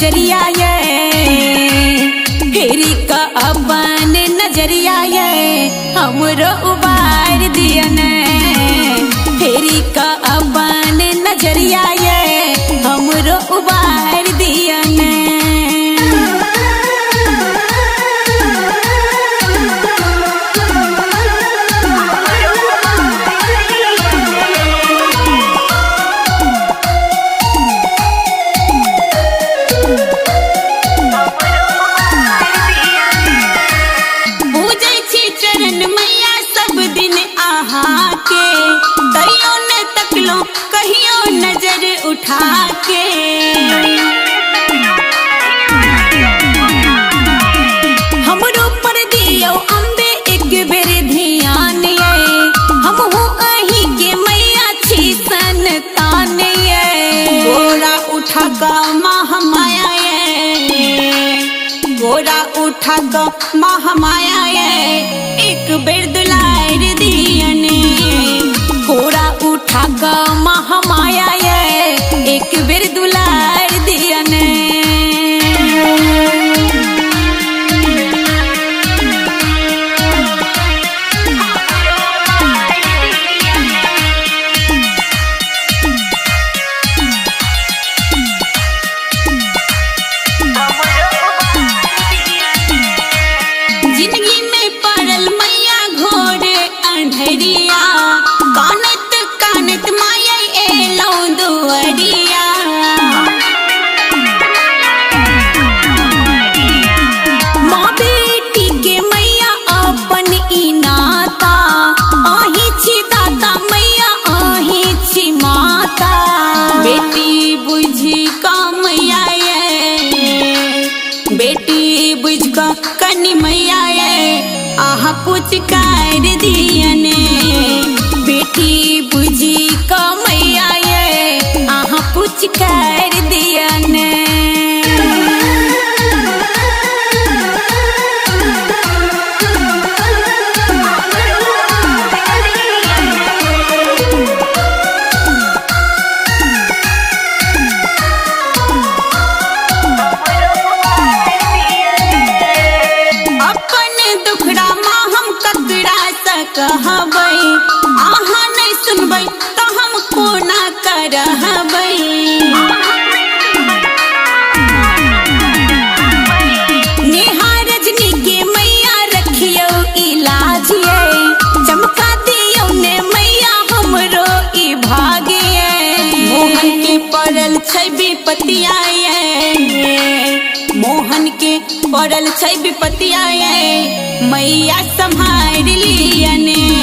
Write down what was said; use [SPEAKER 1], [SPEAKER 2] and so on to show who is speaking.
[SPEAKER 1] नजरिया ये फेरी का अपन नजरिया ये हमरो उबार दिया ने फेरी का अपन नजरिया ये हमरो उबार दिया ने। कहियो नजर उठा के हमरो पर दियो अम्बे एक बेर ध्यान ये हमहू अही के मैया छी संतान ये गोरा उठा का महामाया ये गोरा उठा का महामाया ये एक बेर दुलार दिया ने गोरा उठा का महामाया ये एक बेर दुलार दिया ने। जिंदगी में पड़ल मैया घोर अंधेरिया कानत कानत माया एलो दुआरिया माँ बेटी के मैया अपन ई नाता आही छी दाता मैया आही छी माता बेटी बुझी का मैया ये बेटी बुझ का कनी मैया ये आहा पुचकार दिया ने बेटी बुझी का मैया ये आहा पुचकार दिया ने। कहबै आहा नहीं सुनबै तो हम कोना करहबै नेहा रजनी के मैया रखियो इलाज ये चमका दियो ने मैया हमरो ई भाग्य ये मोहन के पड़ल छै विपतिया ये मोहन के पड़ल छै विपतिया ये मैया संभाल लिया ने।